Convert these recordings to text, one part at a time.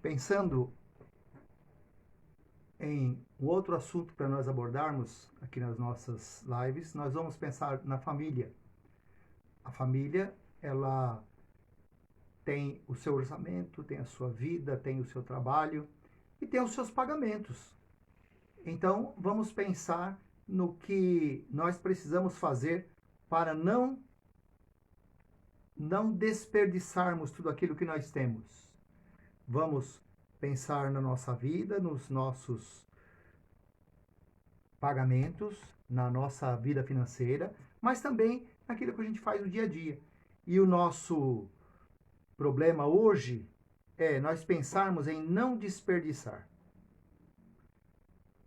Pensando em um outro assunto para nós abordarmos aqui nas nossas lives, nós vamos pensar na família. A família, ela tem o seu orçamento, tem a sua vida, tem o seu trabalho e tem os seus pagamentos. Então, vamos pensar no que nós precisamos fazer para não desperdiçarmos tudo aquilo que nós temos. Vamos pensar na nossa vida, nos nossos pagamentos, na nossa vida financeira, mas também naquilo que a gente faz no dia a dia. E o nosso problema hoje é nós pensarmos em não desperdiçar.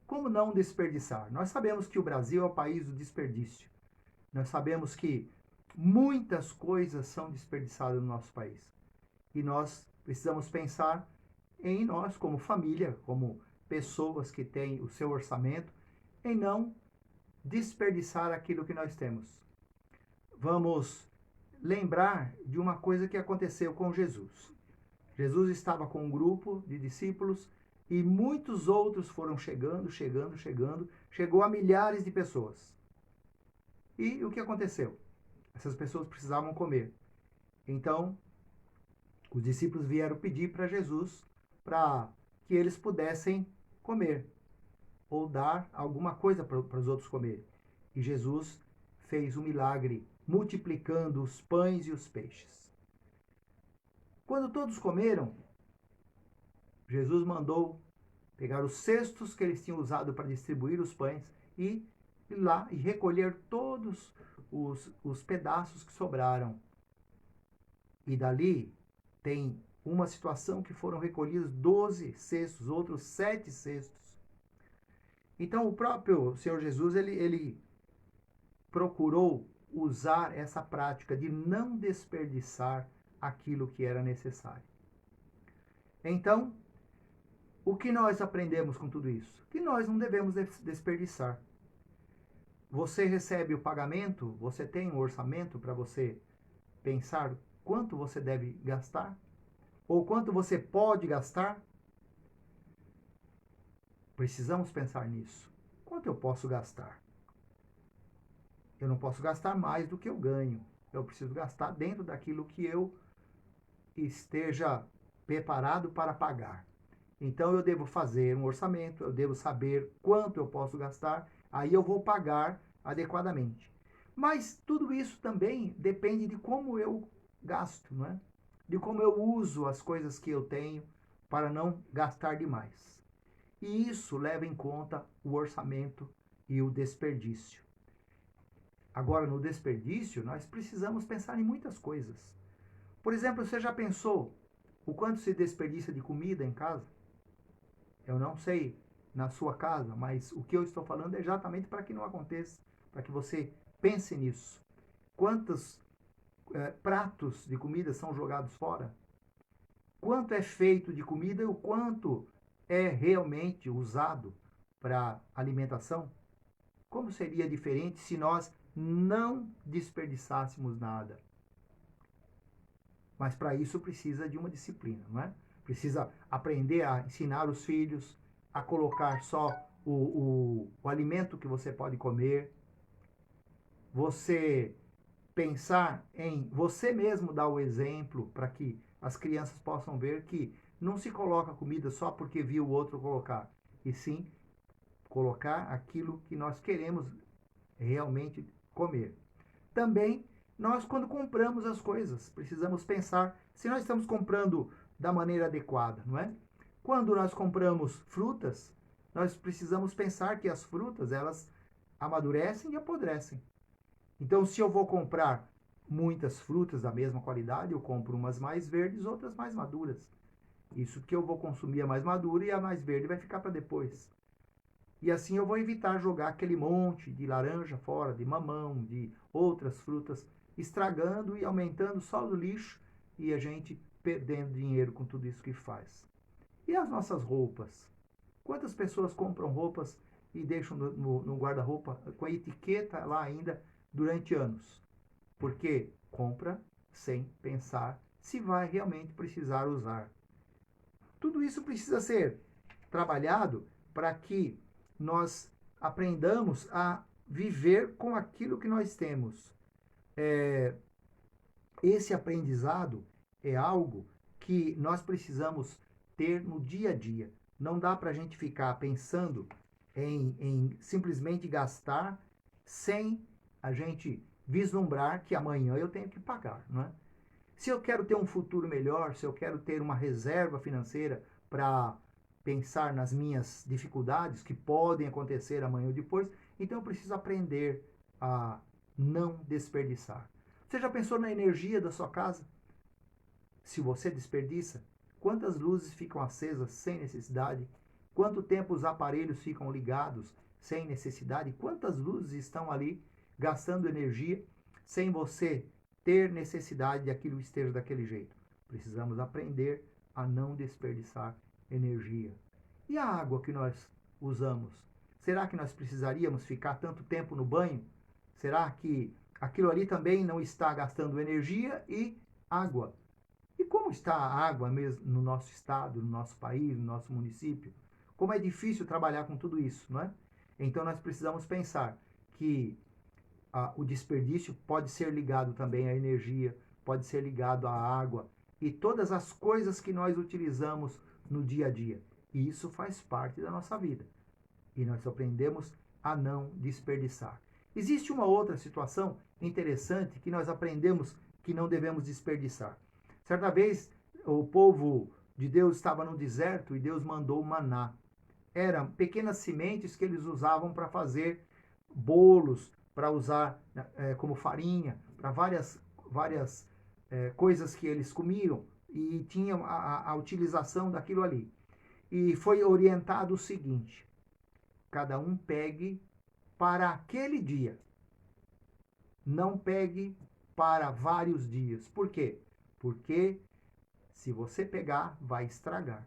Como não desperdiçar? Nós sabemos que o Brasil é o país do desperdício. Nós sabemos que muitas coisas são desperdiçadas no nosso país. E nós precisamos pensar em nós, como família, como pessoas que têm o seu orçamento, em não desperdiçar aquilo que nós temos. Vamos lembrar de uma coisa que aconteceu com Jesus. Jesus estava com um grupo de discípulos e muitos outros foram chegando, chegou a milhares de pessoas. E o que aconteceu? Essas pessoas precisavam comer. Então, os discípulos vieram pedir para Jesus para que eles pudessem comer ou dar alguma coisa para os outros comerem. E Jesus fez um milagre multiplicando os pães e os peixes. Quando todos comeram, Jesus mandou pegar os cestos que eles tinham usado para distribuir os pães e ir lá e recolher todos os pedaços que sobraram. E dali tem uma situação que foram recolhidos 12 cestos, outros 7 cestos. Então o próprio Senhor Jesus, ele procurou usar essa prática de não desperdiçar aquilo que era necessário. Então, o que nós aprendemos com tudo isso? Que nós não devemos desperdiçar. Você recebe o pagamento, você tem um orçamento para você pensar quanto você deve gastar? Ou quanto você pode gastar? Precisamos pensar nisso. Quanto eu posso gastar? Eu não posso gastar mais do que eu ganho. Eu preciso gastar dentro daquilo que eu esteja preparado para pagar. Então eu devo fazer um orçamento, eu devo saber quanto eu posso gastar, aí eu vou pagar adequadamente. Mas tudo isso também depende de como eu gasto, não é? De como eu uso as coisas que eu tenho para não gastar demais. E isso leva em conta o orçamento e o desperdício. Agora, no desperdício, nós precisamos pensar em muitas coisas. Por exemplo, você já pensou o quanto se desperdiça de comida em casa? Eu não sei na sua casa, mas o que eu estou falando é exatamente para que não aconteça, para que você pense nisso. Quantos pratos de comida são jogados fora? Quanto é feito de comida e o quanto é realmente usado para alimentação? Como seria diferente se nós não desperdiçássemos nada? Mas para isso precisa de uma disciplina, não é? Precisa aprender a ensinar os filhos a colocar só o alimento que você pode comer. Você pensar em você mesmo dar o exemplo para que as crianças possam ver que não se coloca comida só porque viu o outro colocar, e sim colocar aquilo que nós queremos realmente comer. Também nós, quando compramos as coisas, precisamos pensar se nós estamos comprando da maneira adequada, não é? Quando nós compramos frutas, nós precisamos pensar que as frutas, elas amadurecem e apodrecem. Então, se eu vou comprar muitas frutas da mesma qualidade, eu compro umas mais verdes, outras mais maduras. Isso que eu vou consumir a mais madura e a mais verde vai ficar para depois. E assim eu vou evitar jogar aquele monte de laranja fora, de mamão, de outras frutas, estragando e aumentando só o lixo e a gente perdendo dinheiro com tudo isso que faz. E as nossas roupas? Quantas pessoas compram roupas e deixam no guarda-roupa com a etiqueta lá ainda durante anos? Porque compra sem pensar se vai realmente precisar usar. Tudo isso precisa ser trabalhado para que nós aprendamos a viver com aquilo que nós temos. Esse aprendizado é algo que nós precisamos ter no dia a dia. Não dá para a gente ficar pensando em simplesmente gastar sem a gente vislumbrar que amanhã eu tenho que pagar, não é? Se eu quero ter um futuro melhor, se eu quero ter uma reserva financeira para pensar nas minhas dificuldades que podem acontecer amanhã ou depois, então eu preciso aprender a não desperdiçar. Você já pensou na energia da sua casa? Se você desperdiça, quantas luzes ficam acesas sem necessidade? Quanto tempo os aparelhos ficam ligados sem necessidade? Quantas luzes estão ali gastando energia sem você ter necessidade de aquilo esteja daquele jeito? Precisamos aprender a não desperdiçar energia. E a água que nós usamos? Será que nós precisaríamos ficar tanto tempo no banho? Será que aquilo ali também não está gastando energia e água? E como está a água mesmo no nosso estado, no nosso país, no nosso município? Como é difícil trabalhar com tudo isso, não é? Então nós precisamos pensar que o desperdício pode ser ligado também à energia, pode ser ligado à água e todas as coisas que nós utilizamos no dia a dia. E isso faz parte da nossa vida. E nós aprendemos a não desperdiçar. Existe uma outra situação interessante que nós aprendemos que não devemos desperdiçar. Certa vez, o povo de Deus estava no deserto e Deus mandou o maná. Eram pequenas sementes que eles usavam para fazer bolos, para usar como farinha, para várias coisas que eles comiam e tinham a utilização daquilo ali. E foi orientado o seguinte: cada um pegue para aquele dia, não pegue para vários dias. Por quê? Porque se você pegar, vai estragar.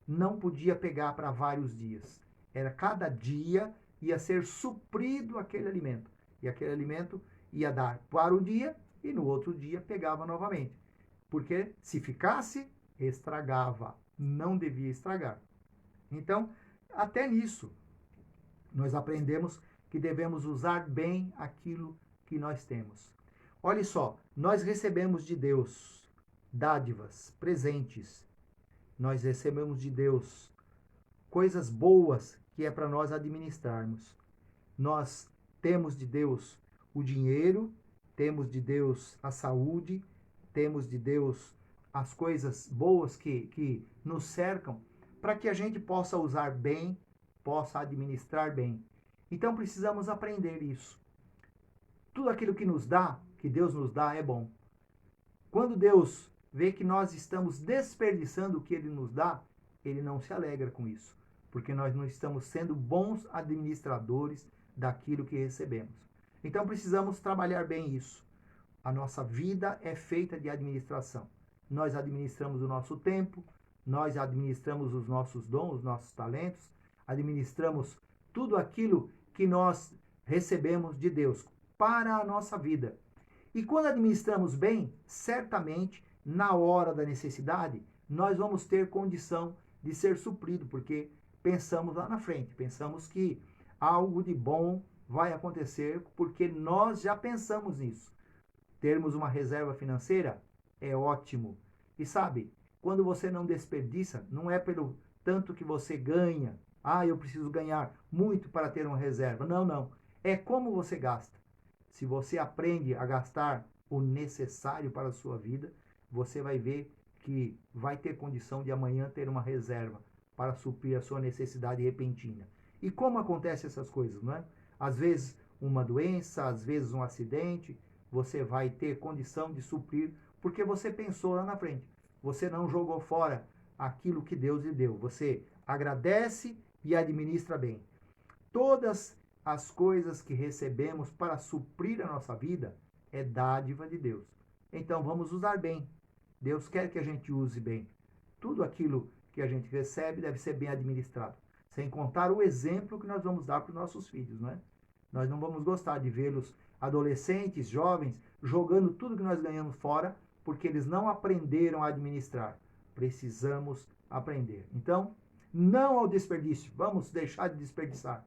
Não podia pegar para vários dias. Era cada dia ia ser suprido aquele alimento. E aquele alimento ia dar para o dia e no outro dia pegava novamente. Porque se ficasse, estragava. Não devia estragar. Então, até nisso, nós aprendemos que devemos usar bem aquilo que nós temos. Olhe só, nós recebemos de Deus dádivas, presentes. Nós recebemos de Deus coisas boas que é para nós administrarmos. Nós temos de Deus o dinheiro, temos de Deus a saúde, temos de Deus as coisas boas que nos cercam, para que a gente possa usar bem, possa administrar bem. Então precisamos aprender isso. Tudo aquilo que nos dá, que Deus nos dá, é bom. Quando Deus vê que nós estamos desperdiçando o que Ele nos dá, Ele não se alegra com isso, porque nós não estamos sendo bons administradores daquilo que recebemos. Então precisamos trabalhar bem isso. A nossa vida é feita de administração. Nós administramos o nosso tempo, nós administramos os nossos dons, os nossos talentos, administramos tudo aquilo que nós recebemos de Deus para a nossa vida. E quando administramos bem, certamente, na hora da necessidade, nós vamos ter condição de ser suprido, porque pensamos lá na frente, pensamos que algo de bom vai acontecer, porque nós já pensamos nisso. Termos uma reserva financeira é ótimo. E sabe, quando você não desperdiça, não é pelo tanto que você ganha. Ah, eu preciso ganhar muito para ter uma reserva. Não, não. É como você gasta. Se você aprende a gastar o necessário para a sua vida, você vai ver que vai ter condição de amanhã ter uma reserva para suprir a sua necessidade repentina. E como acontecem essas coisas, não é? Às vezes uma doença, às vezes um acidente, você vai ter condição de suprir porque você pensou lá na frente. Você não jogou fora aquilo que Deus lhe deu. Você agradece e administra bem. Todas as coisas que recebemos para suprir a nossa vida é dádiva de Deus. Então vamos usar bem. Deus quer que a gente use bem. Tudo aquilo que a gente recebe deve ser bem administrado. Sem contar o exemplo que nós vamos dar para os nossos filhos, não é? Nós não vamos gostar de vê-los adolescentes, jovens, jogando tudo que nós ganhamos fora, porque eles não aprenderam a administrar. Precisamos aprender. Então, não ao desperdício. Vamos deixar de desperdiçar.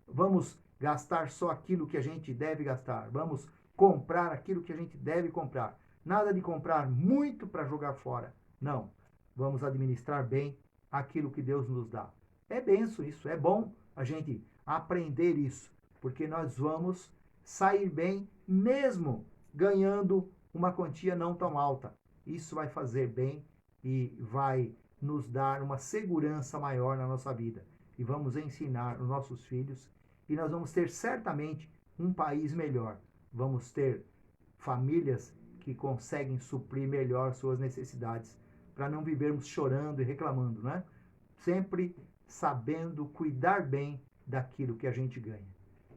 Vamos gastar só aquilo que a gente deve gastar. Vamos comprar aquilo que a gente deve comprar. Nada de comprar muito para jogar fora. Não. Vamos administrar bem aquilo que Deus nos dá. É benção isso. É bom a gente aprender isso. Porque nós vamos sair bem mesmo ganhando uma quantia não tão alta. Isso vai fazer bem e vai nos dar uma segurança maior na nossa vida. E vamos ensinar os nossos filhos e nós vamos ter certamente um país melhor. Vamos ter famílias que conseguem suprir melhor suas necessidades para não vivermos chorando e reclamando, né? Sempre sabendo cuidar bem daquilo que a gente ganha.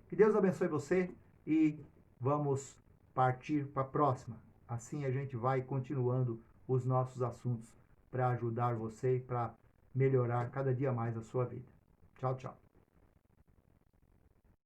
Que Deus abençoe você e vamos partir para a próxima. Assim a gente vai continuando os nossos assuntos para ajudar você e para melhorar cada dia mais a sua vida. Tchau, tchau.